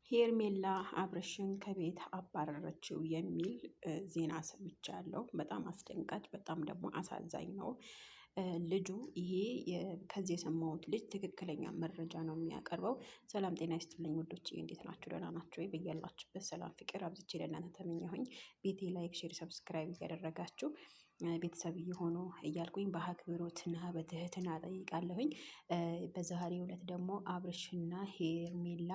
ሄርሜላ አብርሽን ከቤት አባረረችው የሚል ዜና ሰምቻለሁ። በጣም አስደንጋጭ፣ በጣም ደግሞ አሳዛኝ ነው። ልጁ ይሄ ከዚህ የሰማሁት ልጅ ትክክለኛ መረጃ ነው የሚያቀርበው። ሰላም ጤና ይስጥልኝ ውዶች፣ እንዴት ናችሁ? ደህና ናችሁ ወይ? በያላችሁበት ሰላም ፍቅር አብዝቼ ለእናንተ ተመኘሁኝ። ቤቴ ላይክ፣ ሼር፣ ሰብስክራይብ እያደረጋችሁ ቤተሰብ እየሆኑ እያልኩኝ በአክብሮትና በትህትና ጠይቃለሁኝ። በዛሬው ዕለት ደግሞ አብርሽና ሄርሜላ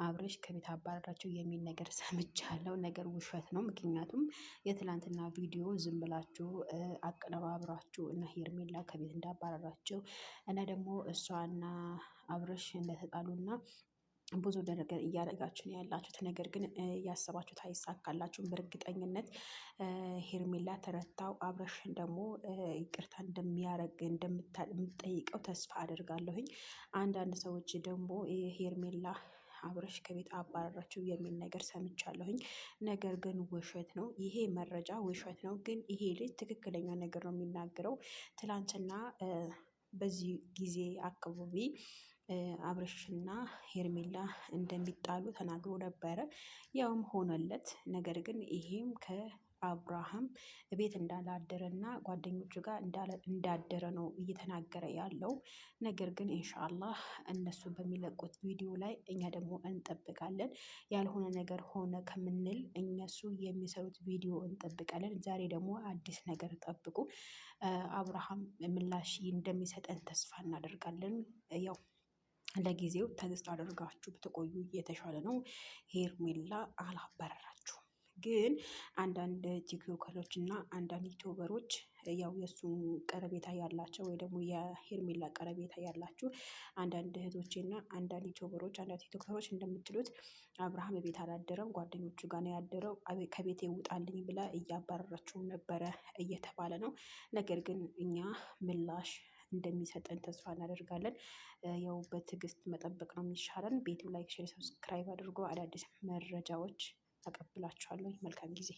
አብርሽ ከቤት አባረራቸው የሚል ነገር ሰምቻለሁ። ነገር ውሸት ነው። ምክንያቱም የትላንትና ቪዲዮ ዝም ብላችሁ አቀነባብራችሁ እና ሄርሜላ ከቤት እንዳባረራቸው እና ደግሞ እሷና አብርሽ እንደተጣሉና ብዙ ነገር እያደረጋችሁ ነው ያላችሁት። ነገር ግን ያሰባችሁት አይሳካላችሁም። በእርግጠኝነት ሄርሜላ ተረታው አብርሽን ደግሞ ይቅርታ እንደሚያደርግ እንደምጠይቀው ተስፋ አደርጋለሁኝ። አንዳንድ ሰዎች ደግሞ ሄርሜላ አብርሽ ከቤት አባረራችሁ የሚል ነገር ሰምቻለሁኝ። ነገር ግን ውሸት ነው። ይሄ መረጃ ውሸት ነው። ግን ይሄ ልጅ ትክክለኛ ነገር ነው የሚናገረው። ትላንትና በዚህ ጊዜ አካባቢ አብርሽና ሄርሜላ እንደሚጣሉ ተናግሮ ነበረ። ያውም ሆነለት። ነገር ግን ይሄም ከአብርሃም ቤት እንዳላደረና ጓደኞቹ ጋር እንዳደረ ነው እየተናገረ ያለው። ነገር ግን ኢንሻአላህ እነሱ በሚለቁት ቪዲዮ ላይ እኛ ደግሞ እንጠብቃለን። ያልሆነ ነገር ሆነ ከምንል እነሱ የሚሰሩት ቪዲዮ እንጠብቃለን። ዛሬ ደግሞ አዲስ ነገር ጠብቁ። አብርሃም ምላሽ እንደሚሰጠን ተስፋ እናደርጋለን። ያው ለጊዜው ትዕግስት አድርጋችሁ ብትቆዩ የተሻለ ነው። ሄርሜላ አላባረራችሁም። ግን አንዳንድ ቲክቶከሮች እና አንዳንድ ዩቱበሮች ያው የእሱን ቀረቤታ ያላቸው ወይ ደግሞ የሄርሜላ ቀረቤታ ያላችሁ አንዳንድ እህቶቼ እና አንዳንድ ዩቱበሮች፣ አንዳንድ ቲክቶከሮች እንደምትሉት አብርሃም ቤት አላደረም፣ ጓደኞቹ ጋር ነው ያደረው፣ ከቤቴ ውጣልኝ ብላ እያባረረችው ነበረ እየተባለ ነው። ነገር ግን እኛ ምላሽ እንደሚሰጠን ተስፋ እናደርጋለን። ያው በትዕግስት መጠበቅ ነው የሚሻለን። ቤቱ ላይክ፣ ሼር፣ ሰብስክራይብ አድርጎ አዳዲስ መረጃዎች አቀብላችኋለሁ። መልካም ጊዜ